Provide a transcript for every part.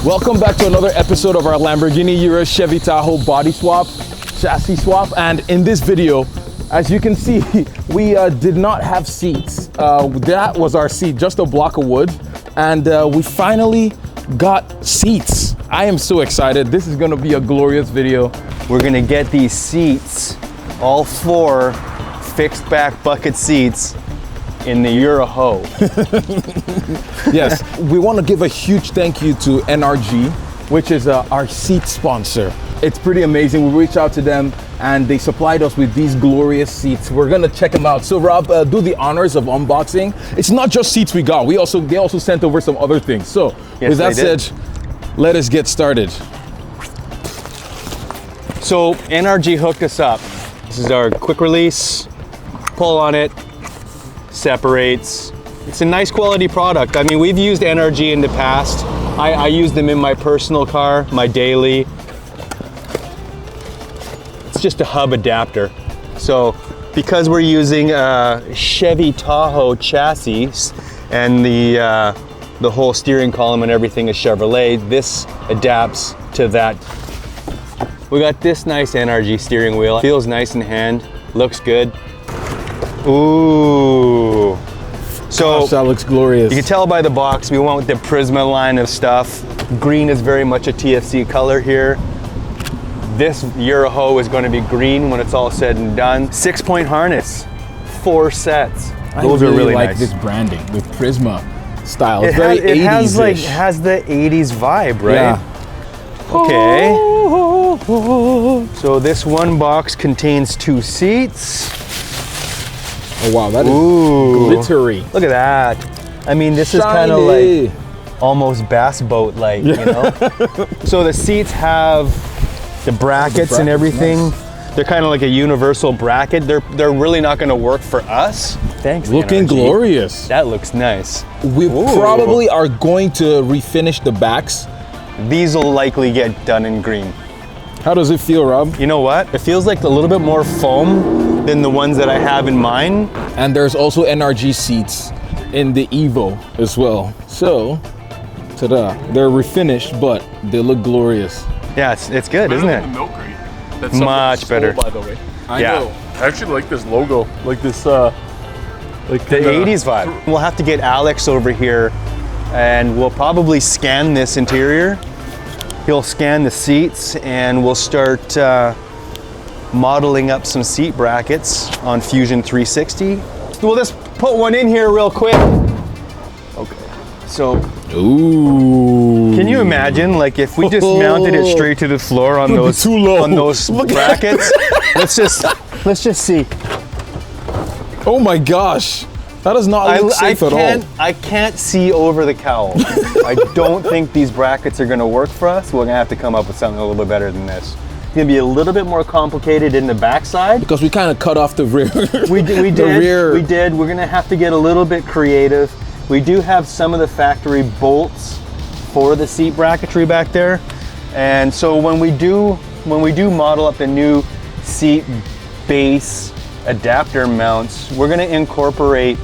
Welcome back to another episode of our Lamborghini Urus Chevy Tahoe body swap, chassis swap. And in this video, as you can see, we did not have seats. That was our seat, just a block of wood. And we finally got seats. I am so excited. This is gonna be a glorious video. We're gonna get these seats, all 4 fixed back bucket seats in the Urahoe. Yes, we want to give a huge thank you to NRG, which is our seat sponsor. It's pretty amazing. We reached out to them and they supplied us with these glorious seats. We're gonna check them out. So Rob, do the honors of unboxing. It's not just seats we got. They also sent over some other things. So yes, with that said, let us get started. So NRG hooked us up. This is our quick release. Pull on it, separates. It's a nice quality product. I mean, we've used NRG in the past. I use them in my personal car, my daily. It's just a hub adapter. So because we're using a Chevy Tahoe chassis and the whole steering column and everything is Chevrolet, this adapts to that. We got this nice NRG steering wheel. Feels nice in hand, looks good. Ooh. So gosh, that looks glorious. You can tell by the box, we went with the Prisma line of stuff. Green is very much a TFC color here. This Urahoe is going to be green when it's all said and done. 6-point harness, 4 sets. Those are really like nice. This branding with Prisma style. It's very 80s-ish. It has the 80s vibe, right? Yeah. Okay. So this one box contains 2 seats. Oh wow, that is glittery. Look at that. I mean, this is kind of like almost bass boat like, you know? So the seats have the brackets and everything. Nice. They're kind of like a universal bracket. They're really not going to work for us. Thanks, looking NRG. Glorious. That looks nice. We probably are going to refinish the backs. These will likely get done in green. How does it feel, Rob? You know what? It feels like a little bit more foam than the ones that I have in mine. And there's also NRG seats in the Evo as well. So, ta-da. They're refinished, but they look glorious. Yeah, it's good, isn't it? The milk crate. That's much better. By the way, I know. I actually like this logo, like this, like the 80s vibe. We'll have to get Alex over here, and we'll probably scan this interior. He'll scan the seats, and we'll start modeling up some seat brackets on Fusion 360. We'll just put one in here real quick. Okay. So. Ooh. Can you imagine, like, if we just mounted it straight to the floor on those brackets? let's just see. Oh my gosh, that does not look safe at all. I can't see over the cowl. I don't think these brackets are going to work for us. We're going to have to come up with something a little bit better than this. It's going to be a little bit more complicated in the backside. Because we kind of cut off the rear. We did. We're going to have to get a little bit creative. We do have some of the factory bolts for the seat bracketry back there. And so when we do model up the new seat base adapter mounts, we're going to incorporate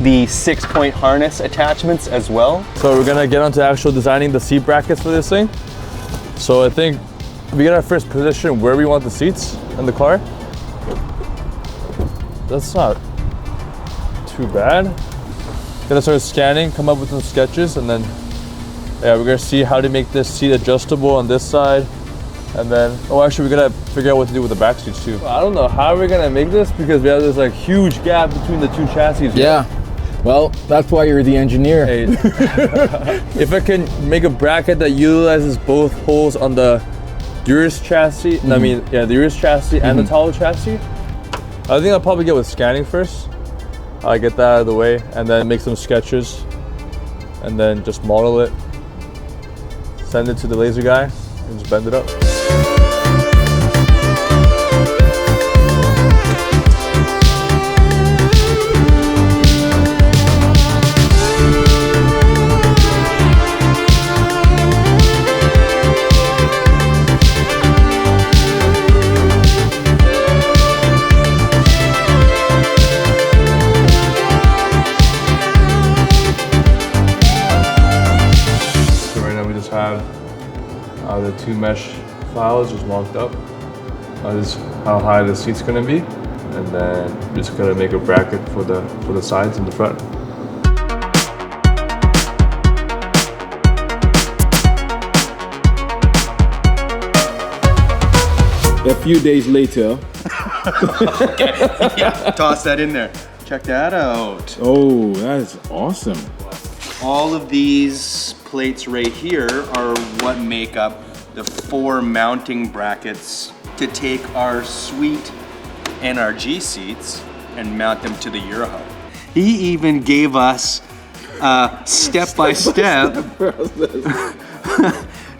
the 6-point harness attachments as well. So we're gonna get onto actual designing the seat brackets for this thing. So I think we get our first position where we want the seats in the car. That's not too bad. Gonna start scanning, come up with some sketches, and then yeah, we're gonna see how to make this seat adjustable on this side. And then, oh, actually, we're gonna figure out what to do with the back seats too. I don't know how we're gonna make this because we have this like huge gap between the 2 chassis. Right? Yeah. Well, that's why you're the engineer. Hey, if I can make a bracket that utilizes both holes on the Urus chassis, I mean, yeah, the Urus chassis and the Tahoe chassis, I think I'll probably get with scanning first. I'll get that out of the way and then make some sketches and then just model it, send it to the laser guy, and just bend it up. 2 mesh files just mocked up. This is how high the seat's gonna be, and then I'm just gonna make a bracket for the sides and the front. A few days later. Yeah, toss that in there. Check that out. Oh, that is awesome. All of these plates right here are what make up the 4 mounting brackets to take our sweet NRG seats and mount them to the Urahoe. He even gave us step-by-step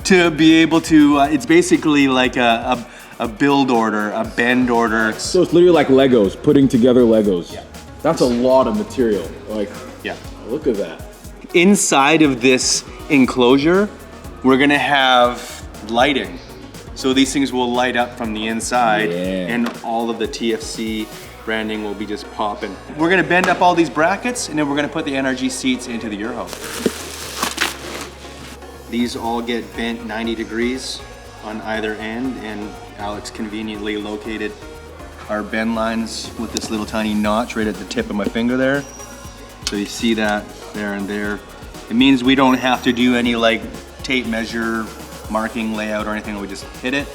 to be able to, it's basically like a build order, a bend order. So it's literally like Legos, putting together Legos. Yeah. That's a lot of material. Like, Yeah. look at that. Inside of this enclosure, we're gonna have lighting. So these things will light up from the inside, and all of the TFC branding will be just popping. We're gonna bend up all these brackets, and then we're gonna put the NRG seats into the Urahoe. These all get bent 90 degrees on either end, and Alex conveniently located our bend lines with this little tiny notch right at the tip of my finger there. So you see that there and there. It means we don't have to do any like tape measure, marking, layout, or anything. We just hit it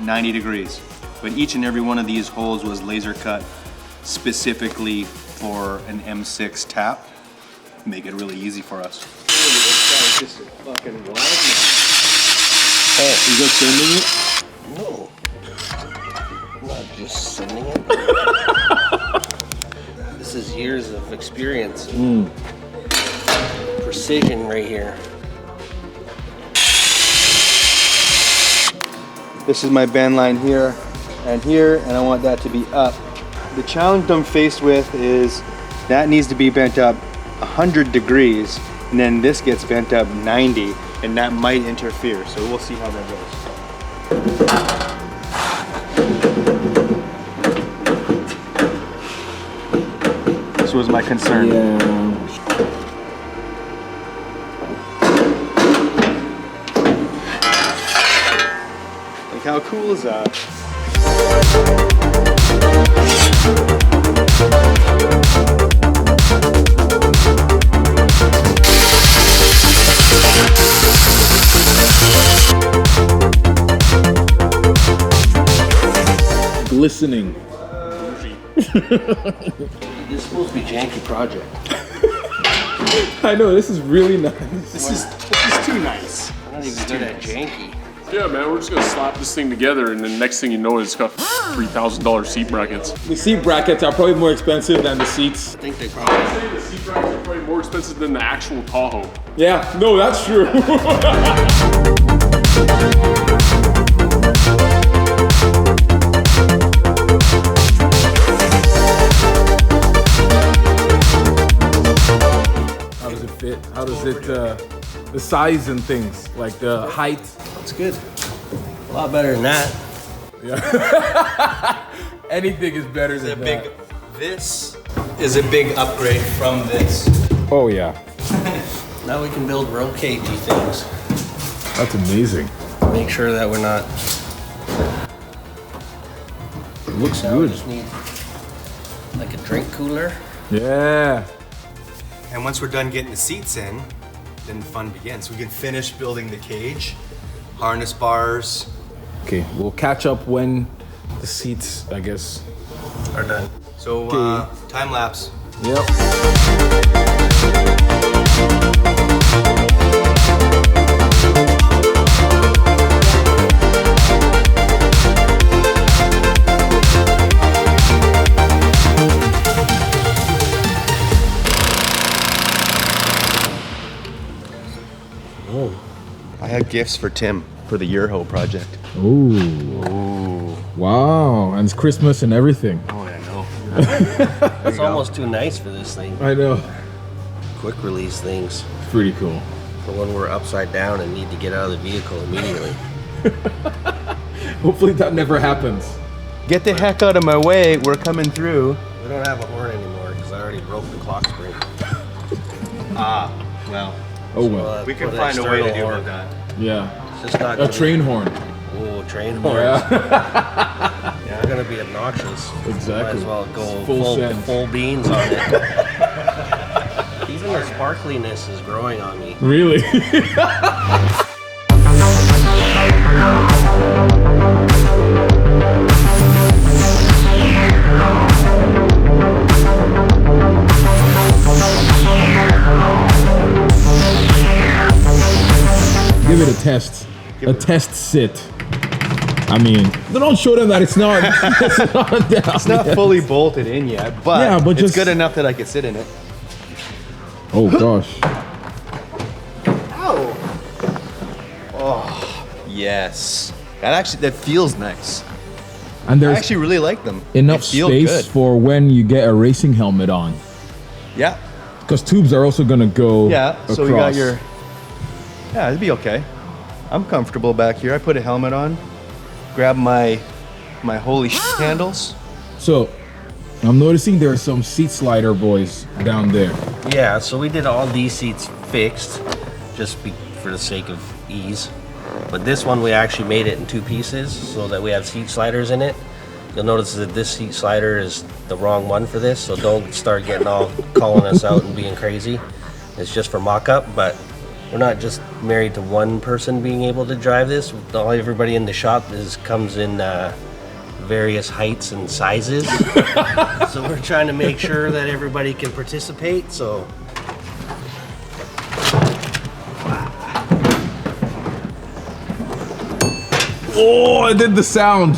90 degrees. But each and every one of these holes was laser cut specifically for an M6 tap. Make it really easy for us. Just a fucking wild Oh, you just sending it? man. No. I'm not just sending it. This is years of experience. Precision right here. This is my bend line here, and I want that to be up. The challenge I'm faced with is that needs to be bent up 100 degrees, and then this gets bent up 90, and that might interfere, so we'll see how that goes. This was my concern. Like, how cool is that? Glistening. This is supposed to be a janky project. I know, this is really nice. This is too nice. I'm not even good at janky. Yeah, man, we're just gonna slap this thing together, and then next thing you know, it's got $3,000 seat brackets. The seat brackets are probably more expensive than the seats. I think they probably. The seat brackets are probably more expensive than the actual Tahoe. Yeah, no, that's true. How does it fit? How does it, the size and things, like the height? It's good. A lot better than that. Anything is better than that. This is a big upgrade from this. Oh yeah, Now we can build real cagey things. that's amazing. Make sure that we're not. It looks Now we good. just need like a drink cooler. Yeah. And once we're done getting the seats in, then the fun begins. We can finish building the cage, harness bars. Okay, we'll catch up when the seats, I guess. Are done. So Okay. time lapse. Yep. I have gifts for Tim for the Urahoe project. Ooh. Wow, and it's Christmas and everything. Oh, I know. It's almost too nice for this thing. I know. Quick release things Pretty cool. for when we're upside down and need to get out of the vehicle immediately. Hopefully that never happens. Get the heck out of my way. We're coming through. We don't have a horn anymore because I already broke the clock spring. Ah, well. Oh well. We can Put an find a way to external deal with horn. that. Yeah. Just not A train horn. Oh, train horns. Yeah. They're gonna be obnoxious. Exactly. Might as well go Full send. full beans on it. Even the sparkliness is growing on me. Really? Give it a test. A test sit. I mean, don't show them that it's not. It's not fully bolted in yet, but, Yeah, but it's just- good enough that I could sit in it. Oh gosh. Yes. That feels nice. And I there's actually really like them. enough They feel space good. for when you get a racing helmet on. Yeah. Because tubes are also gonna go Yeah. So we got across. your. Yeah, it'd be okay. I'm comfortable back here. I put a helmet on, grab my holy handles. So, I'm noticing there are some seat slider boys down there. Yeah, so we did all these seats fixed, for the sake of ease. But this one we actually made it in 2 pieces so that we have seat sliders in it. You'll notice that this seat slider is the wrong one for this, so don't start getting all calling us out and being crazy. It's just for mock-up, but we're not just married to one person being able to drive this. Everybody in the shop comes in various heights and sizes. So we're trying to make sure that everybody can participate, so. Oh, I did the sound.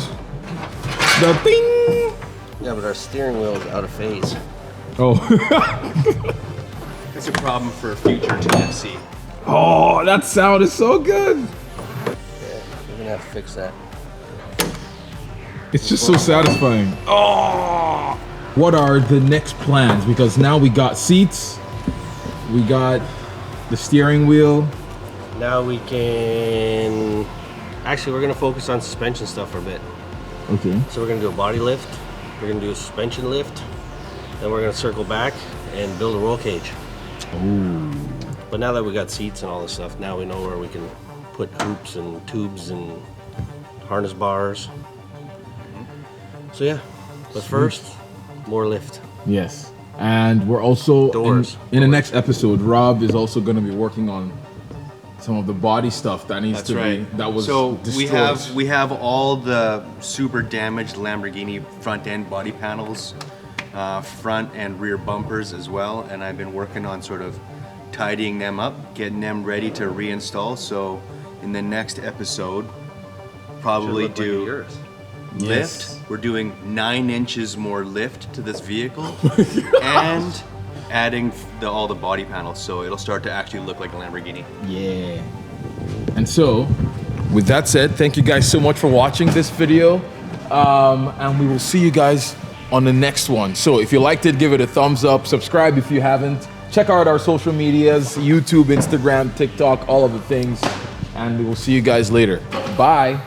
The ding. Yeah, but our steering wheel is out of phase. Oh. That's a problem for future TFC. Oh, that sound is so good. Yeah, we're gonna have to fix that. It's just so satisfying. Oh. What are the next plans? Because now we got seats, we got the steering wheel. Now we can. Actually, we're gonna focus on suspension stuff for a bit. Okay. So we're gonna do a body lift, we're gonna do a suspension lift, then we're gonna circle back and build a roll cage. Ooh. But now that we got seats and all this stuff, now we know where we can put hoops and tubes and harness bars. So yeah, but first, more lift. Yes. And we're also Doors. in the next episode, Rob is also going to be working on some of the body stuff that needs That's to right. be that was so destroyed. we have all the super damaged Lamborghini front end body panels, front and rear bumpers as well, and I've been working on sort of tidying them up, getting them ready to reinstall. So in the next episode, probably Should look like do yours. lift. Yes. We're doing 9 inches more lift to this vehicle, and adding all the body panels, so it'll start to actually look like a Lamborghini. Yeah. And so, with that said, thank you guys so much for watching this video. And we will see you guys on the next one. So if you liked it, give it a thumbs up. Subscribe if you haven't. Check out our social medias, YouTube, Instagram, TikTok, all of the things. And we will see you guys later. Bye.